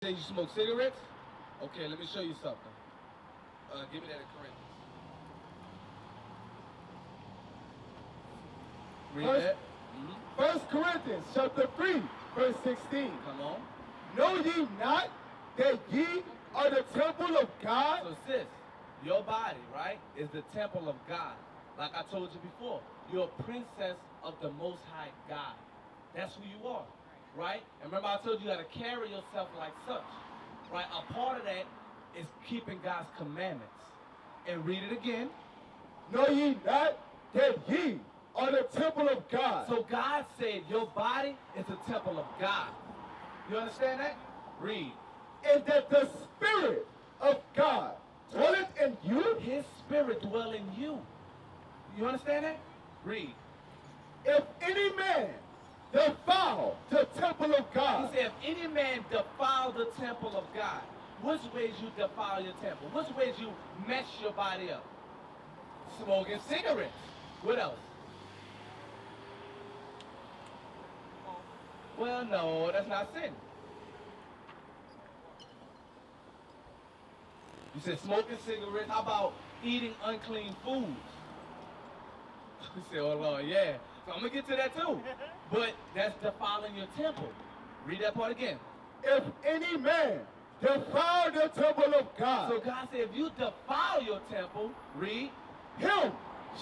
Say you smoke cigarettes? Okay, let me show you something. Give me that in Corinthians. Read that. 1 Corinthians chapter 3, verse 16. Come on. Know ye not that ye are the temple of God? So sis, your body, right, is the temple of God. Like I told you before, you're a princess of the Most High God. That's who you are, right? And remember I told you got to carry yourself like such, right? A part of that is keeping God's commandments. And read it again. Know ye not that ye are the temple of God? So God said your body is the temple of God. You understand that? Read. And that the Spirit of God dwelleth in you? His Spirit dwell in you. You understand that? Read. If any man defile the temple of God. He said, if any man defile the temple of God, which ways you defile your temple? Which ways you mess your body up? Smoking cigarettes. What else? Well, no, that's not sin. You said smoking cigarettes. How about eating unclean foods? You said, oh, Lord, yeah. So I'm going to get to that too. But that's defiling your temple. Read that part again. If any man defile the temple of God. So God said, if you defile your temple, read. Him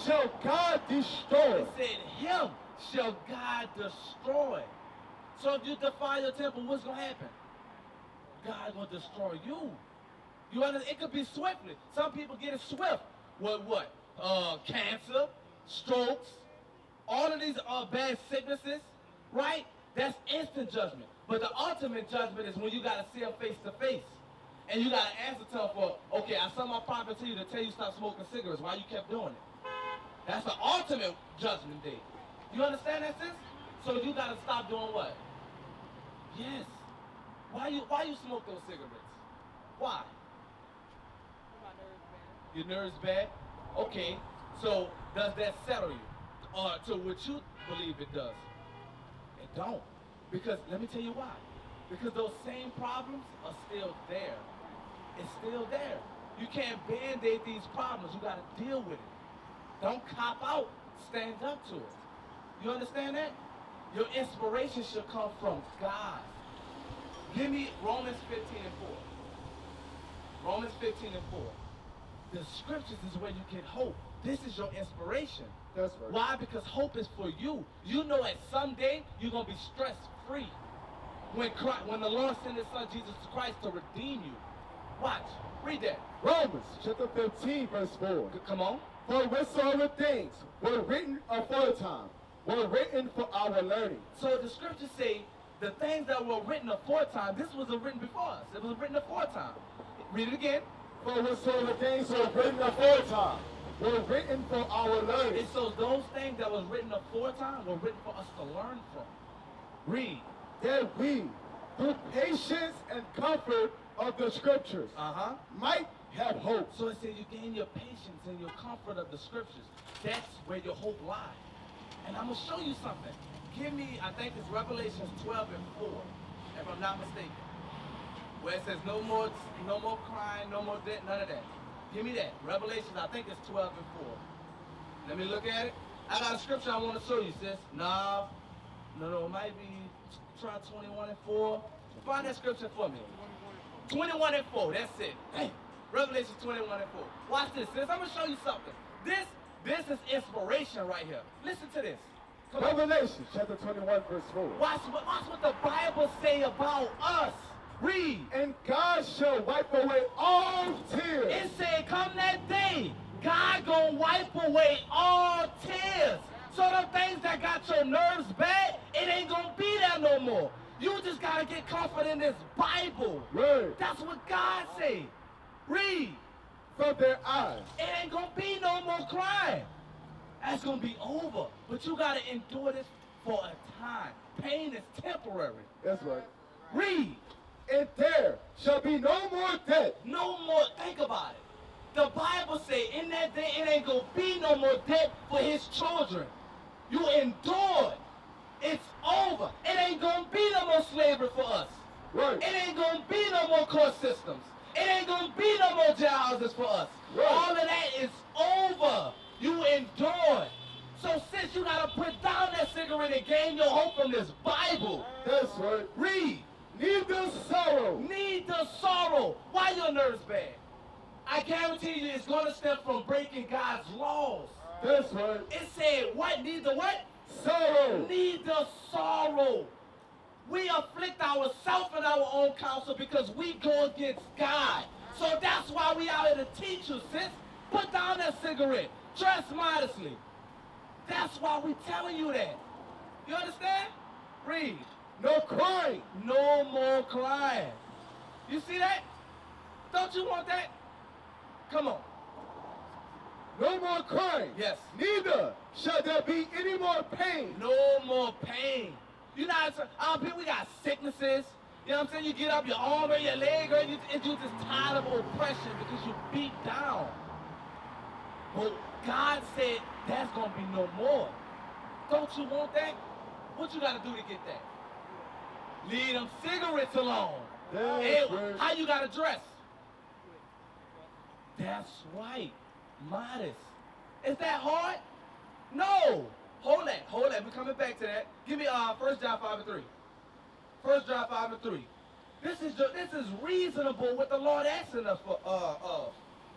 shall God destroy. It said, him shall God destroy. So if you defile your temple, what's going to happen? God going to destroy you. You understand? It could be swiftly. Some people get it swift. What? Cancer, strokes, all of these bad sicknesses, right? That's instant judgment. But the ultimate judgment is when you got to see them face to face. And you got to answer to them for, okay, I sent my prophet to you to tell you stop smoking cigarettes. Why you kept doing it? That's the ultimate judgment day. You understand that, sis? So you got to stop doing what? Yes. Why you smoke those cigarettes? Why? Your nerves bad? Okay. So does that settle you? Or to what you believe it does? It don't. Because let me tell you why. Because those same problems are still there. It's still there. You can't band-aid these problems. You got to deal with it. Don't cop out. Stand up to it. You understand that? Your inspiration should come from God. Give me Romans 15 and 4. Romans 15 and 4. The scriptures is where you get hope. This is your inspiration. That's right. Why? Because hope is for you. You know that someday you're going to be stress-free. When the Lord sent his son Jesus Christ to redeem you. Watch. Read that. Romans chapter 15, verse 4. Come on. For whatsoever things were written aforetime were written for our learning. So the scriptures say the things that were written aforetime, this wasn't written before us. It was written aforetime. Read it again. For whatsoever things were written aforetime were written for our learning. And so those things that was written aforetime were written for us to learn from. Read. That we, through patience and comfort of the scriptures, might have hope. So it says you gain your patience and your comfort of the scriptures. That's where your hope lies. And I'm going to show you something. Give me, I think it's Revelations 12 and 4, if I'm not mistaken. Where it says no more crying, no more death, none of that. Give me that. Revelations, I think it's 12 and 4. Let me look at it. I got a scripture I want to show you, sis. No, it might be, try 21 and 4. Find that scripture for me. 21 and 4, that's it. Hey, Revelation 21 and 4. Watch this, sis. I'm going to show you something. This is inspiration right here. Listen to this. Revelation chapter 21, verse 4. Watch what the Bible say about us. Read. And God shall wipe away all tears. It said, come that day, God gonna wipe away all tears. So the things that got your nerves bad, it ain't gonna be there no more. You just gotta get comfort in this Bible. Right. That's what God say. Read. From their eyes. It ain't gonna be no more crying. That's gonna be over. But you gotta endure this for a time. Pain is temporary. That's right. Read. And there shall be no more death. No more. Think about it. The Bible say in that day it ain't gonna be no more death for his children. You endured. It's over. It ain't gonna be no more slavery for us. Right. It ain't going to be no more court systems. It ain't going to be no more jailhouses for us. Right. All of that is over. You endured. So sis, you got to put down that cigarette and gain your hope from this Bible. That's right. Read. Need the sorrow. Need the sorrow. Why your nerves bad? I guarantee you it's going to stem from breaking God's laws. That's right. It said what? Need the what? Sorrow. Need the sorrow. We afflict ourselves and our own counsel because we go against God. So that's why we out here to teach you, sis. Put down that cigarette. Dress modestly. That's why we telling you that. You understand? Read. No crying. No more crying. You see that? Don't you want that? Come on. No more crying. Yes. Neither shall there be any more pain. No more pain. You know, we got sicknesses. You know what I'm saying? You get up, your arm or your leg, or you're just tired of oppression because you beat down. But God said that's going to be no more. Don't you want that? What you got to do to get that? Leave them cigarettes alone. Hey, how you got to dress? That's right. Modest. Is that hard? No. Hold that. We're coming back to that. Give me 1 John 5 and 3. 1 John 5 and 3. This is reasonable what the Lord asking us for.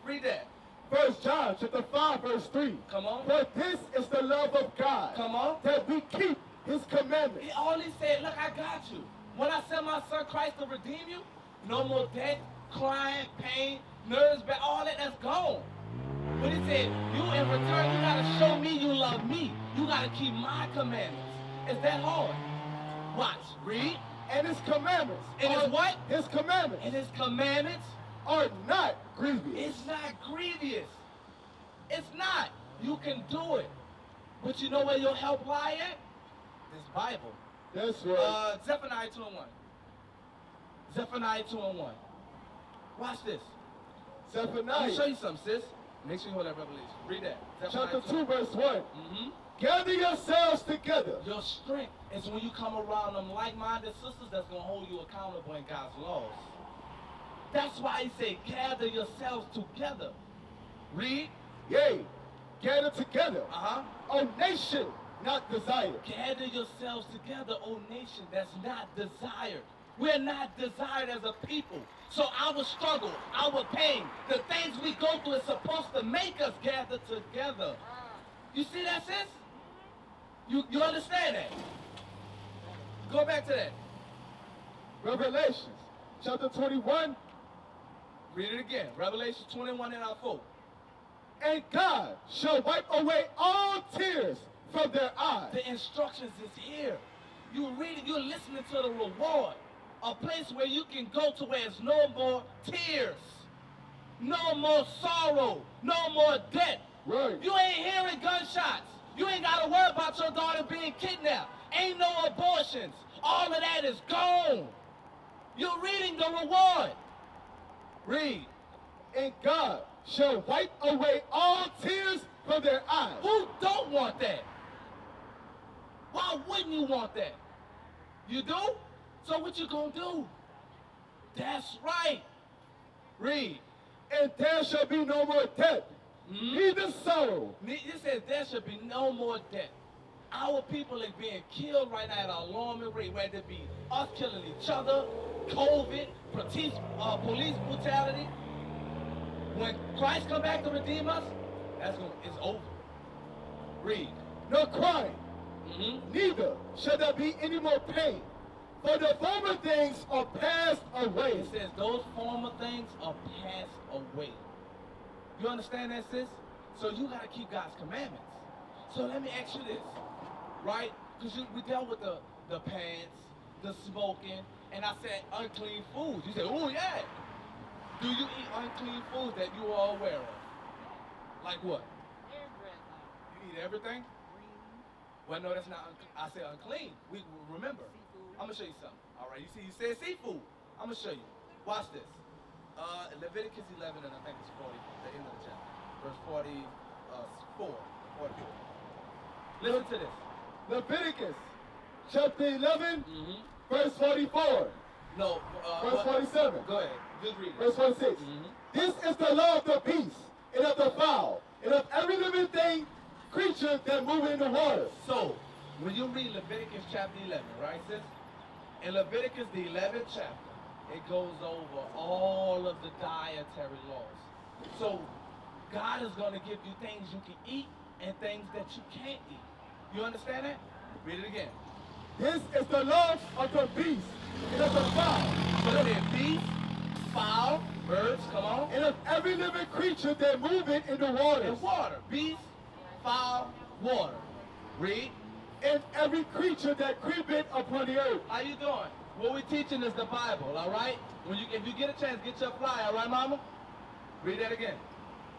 Read that. 1 John chapter 5 verse 3. Come on. For this is the love of God. Come on. That we keep his commandments. He only said, look, I got you. When I send my son Christ to redeem you, no more death, crying, pain, nerves, all that's gone. But he said, you in return, you got to show me you love me. You got to keep my commandments. Is that hard? Watch. Read. And his commandments. And his what? His commandments. And his commandments are not grievous. It's not grievous. It's not. You can do it. But you know where your help lie at? This Bible. That's right. Zephaniah 2 and 1. Zephaniah 2 and 1. Watch this. Zephaniah. Let me show you something, sis. Make sure you hold that revelation. Read that. Chapter 2, verse 1. Mm-hmm. Gather yourselves together. Your strength is when you come around them like-minded sisters that's going to hold you accountable in God's laws. That's why he said, gather yourselves together. Read. Yea, gather together. Uh-huh. O nation not desired. Gather yourselves together, O nation that's not desired. We're not desired as a people. So our struggle, our pain, the things we go through is supposed to make us gather together. You see that, sis? You understand that? Go back to that. Revelations, chapter 21. Read it again. Revelation 21 and our 4. And God shall wipe away all tears from their eyes. The instructions is here. You read it, you're listening to the reward. A place where you can go to where there's no more tears, no more sorrow, no more death. Right. You ain't hearing gunshots. You ain't got to worry about your daughter being kidnapped. Ain't no abortions. All of that is gone. You're reading the reward. Read. And God shall wipe away all tears from their eyes. Who don't want that? Why wouldn't you want that? You do? So what you gonna do? That's right. Read. And there shall be no more death, neither sorrow. It says there should be no more death. Our people are being killed right now at an alarming rate, whether it be us killing each other, COVID, police brutality. When Christ come back to redeem us, it's over. Read. No crying, neither shall there be any more pain. For the former things are passed away. It says those former things are passed away. You understand that, sis? So you got to keep God's commandments. So let me ask you this, right? Because we dealt with the pants, the smoking, and I said unclean foods. You said, oh yeah. Do you eat unclean foods that you are aware of? Like what? You eat everything? Well, no, that's not unclean. I said unclean. We remember. I'm going to show you something. All right, you see, you said seafood. I'm going to show you. Watch this. Leviticus 11, and I think it's 40, the end of the chapter. Verse 44. Listen to this. Leviticus chapter 11, verse 44. No. Verse 47. Go ahead. Just read it. Verse 46. This is the law of the beast, and of the fowl, and of every living thing, creature that move in the waters. So, when you read Leviticus chapter 11, right, sis? In Leviticus, the 11th chapter, it goes over all of the dietary laws. So, God is going to give you things you can eat and things that you can't eat. You understand that? Read it again. This is the law of the beast, and of the fowl, So it is beast, fowl, birds, come on. and of every living creature that moveth in the waters. And water. Beast, fowl, water. Read. And every creature that creepeth upon the earth. How you doing? What we're teaching is the Bible, all right? If you get a chance, get your flyer, all right, mama? Read that again.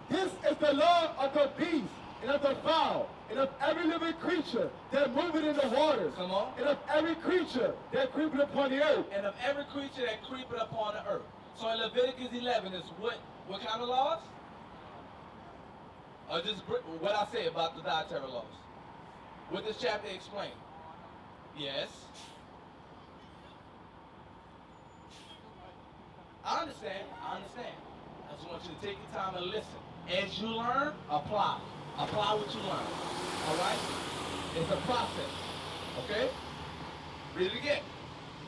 This is the law of the beast, and of the fowl, and of every living creature that moveth in the waters. Come on. And of every creature that creepeth upon the earth. And of every creature that creepeth upon the earth. So in Leviticus 11 is what kind of laws? Or just what I say about the dietary laws? What this chapter explain? Yes. I understand. I just want you to take your time and listen. As you learn, apply. Apply what you learn. All right? It's a process. Okay? Read it again.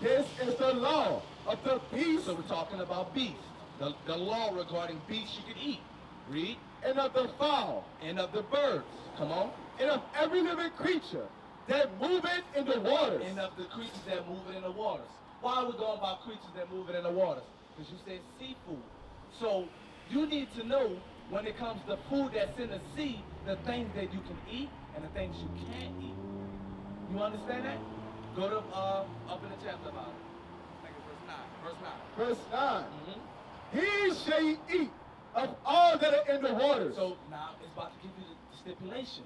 This is the law of the beast. So we're talking about beasts. The law regarding beasts you can eat. Read. And of the fowl. And of the birds. Come on. And of every living creature that moveth in the waters. And of the creatures that move in the waters. Why are we going about creatures that move in the waters? Because you said seafood. So you need to know when it comes to food that's in the sea, the things that you can eat and the things you can't eat. You understand that? Go to up in the chapter about it. I think it's verse 9. Verse 9. He shall ye eat of all that are in the waters. So now it's about to give you the stipulation.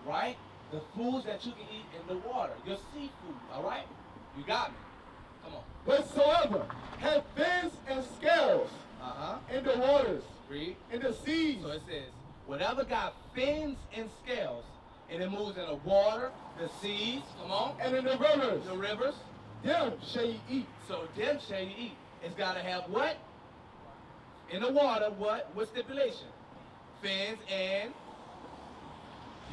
Right? The foods that you can eat in the water. Your seafood, all right? You got me. Come on. Whatsoever have fins and scales in the waters. Read. In the seas. So it says, whatever got fins and scales, and it moves in the water, the seas, come on. And in the rivers. The rivers. Them shall ye eat. So them shall you eat. It's got to have what? In the water, what? What stipulation? Fins and...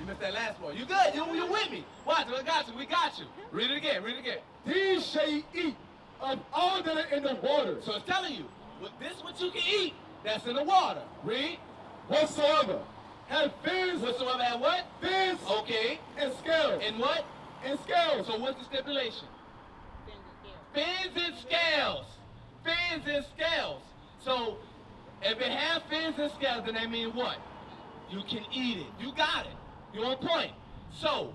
You missed that last part. You good. You with me. Watch. I got you. We got you. Read it again. Read it again. These shall ye eat of all that are in the waters. So it's telling you, this what you can eat that's in the water. Read. Whatsoever have fins. Whatsoever have what? Fins. Okay. And scales. And what? And scales. So what's the stipulation? Fins and scales. Fins and scales. So if it has fins and scales, then that means what? You can eat it. You got it. You're on point. So,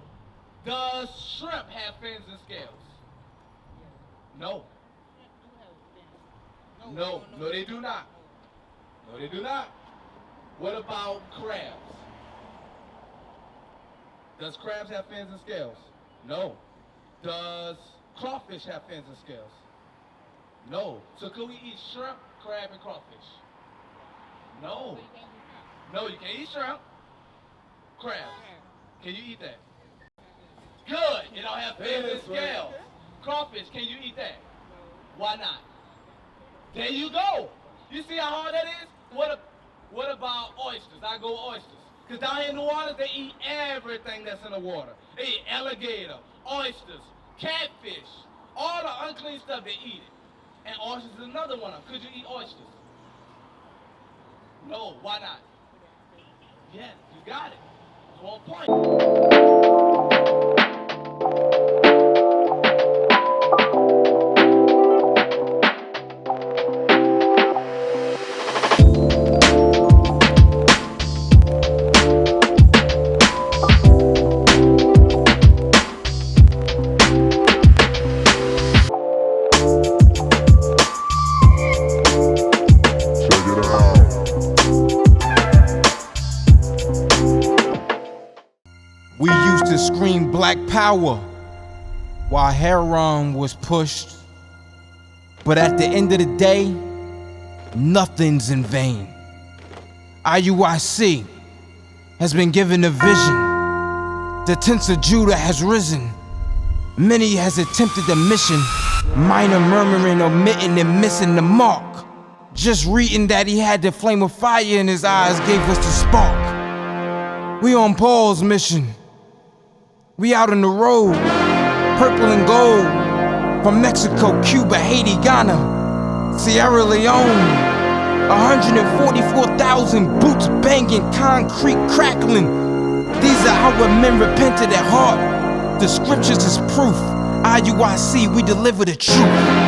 does shrimp have fins and scales? No. No, they do not. No, they do not. What about crabs? Does crabs have fins and scales? No. Does crawfish have fins and scales? No. So could we eat shrimp, crab, and crawfish? No. No, you can't eat shrimp. Crabs. Can you eat that? Good. It don't have fins and scales. Crawfish, can you eat that? Why not? There you go. You see how hard that is? What about oysters? I go oysters. Because down here in the water, they eat everything that's in the water. They eat alligator, oysters, catfish, all the unclean stuff, they eat it. And oysters is another one of them. Could you eat oysters? No, why not? Yes, you got it. It's on point. We used to scream black power while heroin was pushed. But at the end of the day, nothing's in vain. IUIC has been given a vision. The tents of Judah has risen. Many has attempted the mission, Minor murmuring, omitting, and missing the mark. Just reading that he had the flame of fire in his eyes gave us the spark. We on Paul's mission. We out on the road, purple and gold. From Mexico, Cuba, Haiti, Ghana, Sierra Leone. 144,000 boots banging, concrete crackling. These are our men repented at heart. The scriptures is proof. IUIC, we deliver the truth.